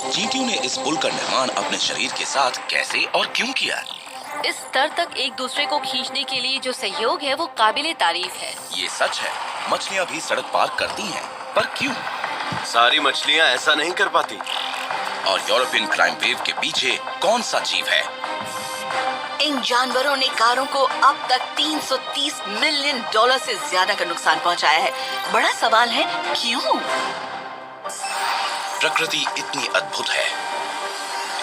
चींटियों ने इस पुल का निर्माण अपने शरीर के साथ कैसे और क्यों किया? इस स्तर तक एक दूसरे को खींचने के लिए जो सहयोग है वो काबिले तारीफ है। ये सच है, मछलियाँ भी सड़क पार करती हैं, पर क्यों? सारी मछलियाँ ऐसा नहीं कर पाती। और यूरोपियन क्राइम वेव के पीछे कौन सा जीव है? इन जानवरों ने कारों को अब तक $330 मिलियन से ज्यादा का नुकसान पहुंचाया है। बड़ा सवाल है, क्यों? प्रकृति इतनी अद्भुत है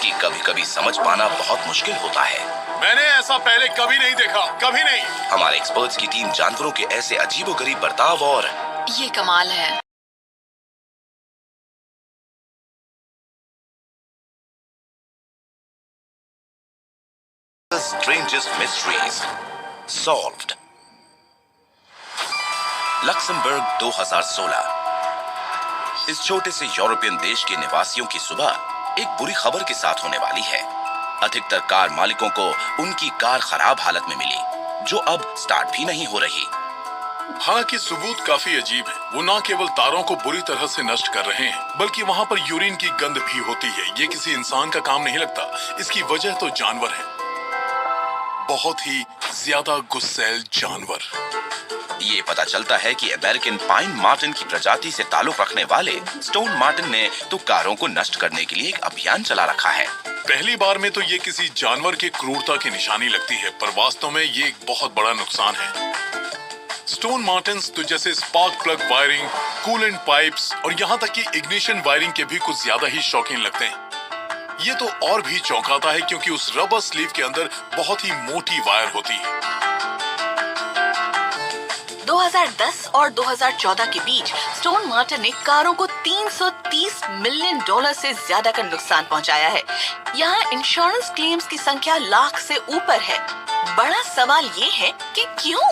कि कभी-कभी समझ पाना बहुत मुश्किल होता है। मैंने ऐसा पहले कभी नहीं देखा, कभी नहीं। हमारे एक्सपर्ट्स की टीम जानवरों के ऐसे अजीबोगरीब बर्ताव और ये कमाल है। Strangest mysteries solved. लक्समबर्ग 2016। इस छोटे से यूरोपियन देश के निवासियों की सुबह एक बुरी खबर के साथ होने वाली है। अधिकतर कार मालिकों को उनकी कार खराब हालत में मिली, जो अब स्टार्ट भी नहीं हो रही। हालांकि सबूत काफी अजीब है। वो न केवल तारों को बुरी तरह से नष्ट कर रहे हैं, बल्कि वहाँ पर यूरिन की गंध भी होती है। ये किसी इंसान का काम नहीं लगता। इसकी वजह तो जानवर है, बहुत ही ज्यादा गुस्सैल जानवर। ये पता चलता है कि अमेरिकन पाइन मार्टिन की प्रजाति से ताल्लुक रखने वाले स्टोन मार्टिन ने तो कारों को नष्ट करने के लिए एक अभियान चला रखा है। पहली बार में तो ये किसी जानवर की क्रूरता की निशानी लगती है, पर वास्तव में ये एक बहुत बड़ा नुकसान है। स्टोन मार्टिन्स तो जैसे spark plug wiring, coolant pipes और यहाँ तक कि इग्निशन वायरिंग के भी कुछ ज्यादा ही शौकीन लगते हैं। ये तो और भी चौंकाता है क्योंकि उस रबर स्लीव के अंदर बहुत ही मोटी वायर होती है। 2010 और 2014 के बीच स्टोन मार्टिन ने कारों को $330 मिलियन से ज्यादा का नुकसान पहुंचाया है। यहाँ इंश्योरेंस क्लेम्स की संख्या लाख से ऊपर है। बड़ा सवाल ये है कि क्यों?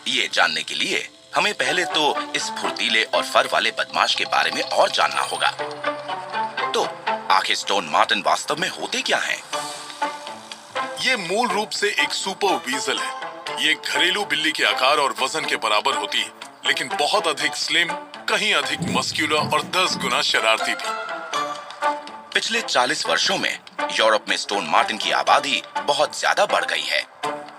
ये जानने के लिए हमें पहले तो इस फुर्तीले और फर वाले बदमाश के बारे में और जानना होगा। तो आखिर स्टोन मार्टिन वास्तव में होते क्या हैं? ये मूल रूप से एक सुपर वीजल है। ये घरेलू बिल्ली के आकार और वजन के बराबर होती है, लेकिन बहुत अधिक स्लिम, कहीं अधिक मस्क्यूलर और 10 गुना शरारती भी। पिछले 40 वर्षों में यूरोप में स्टोन मार्टिन की आबादी बहुत ज्यादा बढ़ गई है।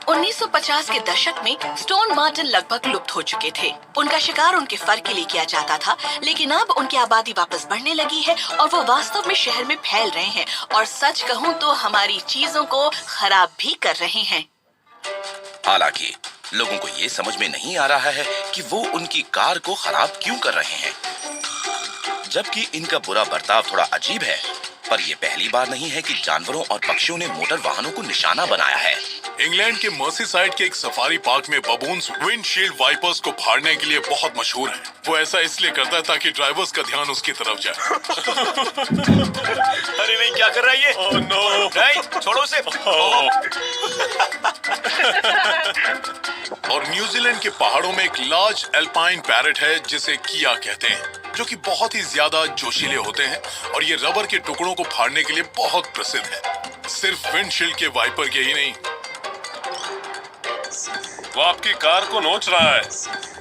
1950 के दशक में स्टोन मार्टिन लगभग लुप्त हो चुके थे। उनका शिकार उनके फर के लिए किया जाता था, लेकिन अब उनकी आबादी वापस बढ़ने लगी है और वो वास्तव में शहर में फैल रहे हैं और सच कहूँ तो हमारी चीजों को खराब भी कर रहे हैं। हालांकि लोगों को ये समझ में नहीं आ रहा है कि वो उनकी कार को खराब क्यों कर रहे हैं। जबकि इनका बुरा बर्ताव थोड़ा अजीब है, पर यह पहली बार नहीं है कि जानवरों और पक्षियों ने मोटर वाहनों को निशाना बनाया है। इंग्लैंड के मर्सीसाइड के एक सफारी पार्क में बबून्स विंडशील्ड वाइपर्स को फाड़ने के लिए बहुत मशहूर है। वो ऐसा इसलिए करता है ताकि ड्राइवर्स का ध्यान उसकी तरफ जाए। अरे नहीं, क्या कर रहा है ये? Oh no! नहीं, छोड़ो उसे। और न्यूजीलैंड के पहाड़ों में एक लार्ज एल्पाइन पैरेट है जिसे किया कहते हैं, जो कि बहुत ही ज्यादा जोशीले होते हैं और ये रबर के टुकड़ों को फाड़ने के लिए बहुत प्रसिद्ध है। सिर्फ विंडशील्ड के वाइपर के ही नहीं, वो आपकी कार को नोच रहा है।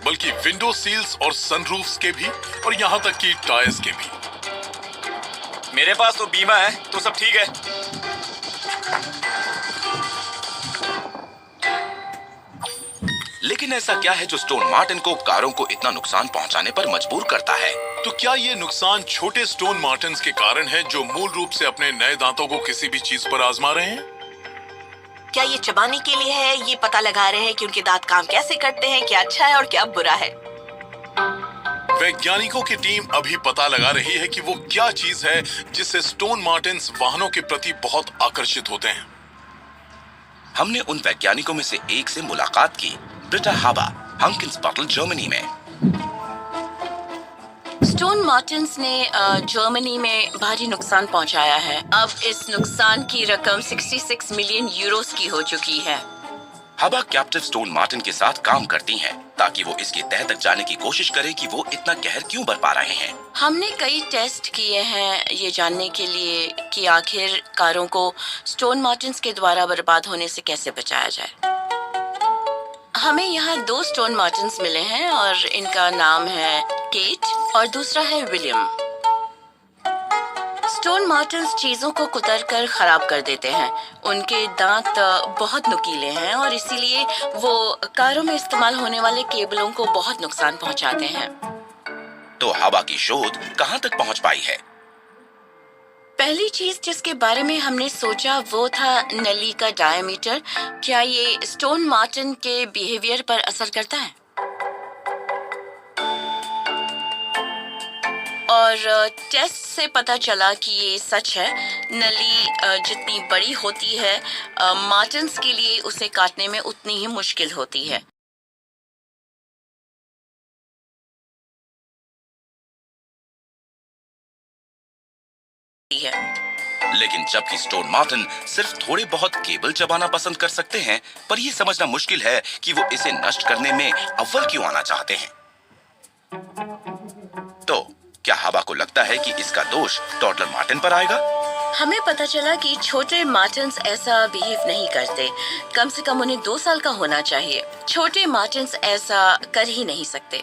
बल्कि विंडो सील्स और सनरूफ्स के भी, और यहाँ तक कि टायर्स के भी। मेरे पास तो बीमा है, तो सब ठीक है। लेकिन ऐसा क्या है जो स्टोन मार्टिन को कारों को इतना नुकसान पहुंचाने पर मजबूर करता है? तो क्या ये नुकसान छोटे स्टोन मार्टिन्स के कारण है, जो मूल रूप से अपने नए दांतों को किसी भी चीज पर आजमा रहे हैं? क्या ये चबाने के लिए है? ये पता लगा रहे हैं कि उनके दांत काम कैसे करते हैं, क्या अच्छा है और क्या बुरा है। वैज्ञानिकों की टीम अभी पता लगा रही है कि वो क्या चीज है जिससे स्टोन मार्टिन्स वाहनों के प्रति बहुत आकर्षित होते हैं। हमने उन वैज्ञानिकों में से एक से मुलाकात की, ब्रिटा हाबा, हंकिंसबटल, जर्मनी में। स्टोन मार्टिन्स ने जर्मनी में भारी नुकसान पहुंचाया है। अब इस नुकसान की रकम 66 मिलियन यूरोस की हो चुकी है। हबा कैप्टिव स्टोन मार्टिन के साथ काम करती हैं ताकि वो इसके तह तक जाने की कोशिश करे कि वो इतना कहर क्यों बरपा रहे हैं। हमने कई टेस्ट किए हैं ये जानने के लिए कि आखिर कारों को स्टोन मार्टिन्स के द्वारा बर्बाद होने से कैसे बचाया जाए। हमें यहाँ 2 स्टोन मार्टिन्स मिले हैं और इनका नाम है केट और दूसरा है विलियम। स्टोन मार्टिन्स चीजों को कुतर कर खराब कर देते हैं। उनके दांत बहुत नुकीले हैं और इसीलिए वो कारों में इस्तेमाल होने वाले केबलों को बहुत नुकसान पहुंचाते हैं। तो हवा की शोध कहाँ तक पहुँच पाई है? पहली चीज जिसके बारे में हमने सोचा वो था नली का डायमीटर। क्या ये स्टोन मार्टिन के बिहेवियर पर असर करता है? और टेस्ट से पता चला कि ये सच है। नली जितनी बड़ी होती है, मार्टिन्स के लिए उसे काटने में उतनी ही मुश्किल होती है। लेकिन जबकि स्टोन मार्टिन सिर्फ थोड़े बहुत केबल चबाना पसंद कर सकते हैं, पर यह समझना मुश्किल है कि वो इसे नष्ट करने में अव्वल क्यों आना चाहते हैं। तो क्या हवा को लगता है कि इसका दोष टॉडलर मार्टिन पर आएगा? हमें पता चला कि छोटे मार्टिन्स ऐसा बिहेव नहीं करते। कम से कम उन्हें 2 साल का होना चाहिए। छोटे मार्टिन्स ऐसा कर ही नहीं सकते।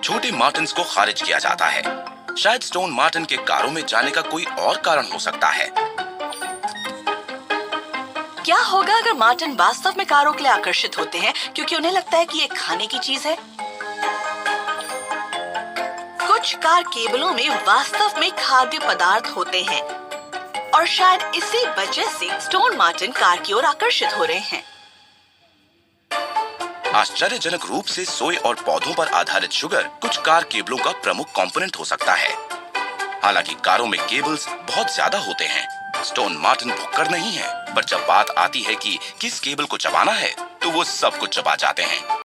छोटे मार्टिन्स को खारिज किया जाता है। शायद स्टोन मार्टिन के कारों में जाने का कोई और कारण हो सकता है। क्या होगा अगर मार्टिन वास्तव में कारों के लिए आकर्षित होते हैं क्योंकि उन्हें लगता है कि ये खाने की चीज है? कुछ कार केबलों में वास्तव में खाद्य पदार्थ होते हैं और शायद इसी वजह से स्टोन मार्टिन कार की ओर आकर्षित हो रहे हैं। आश्चर्यजनक रूप से सोए और पौधों पर आधारित शुगर कुछ कार केबलों का प्रमुख कंपोनेंट हो सकता है। हालांकि कारों में केबल्स बहुत ज्यादा होते हैं। स्टोन मार्टिन भुक्कड़ नहीं है, पर जब बात आती है कि किस केबल को चबाना है, तो वो सब कुछ चबा जाते हैं।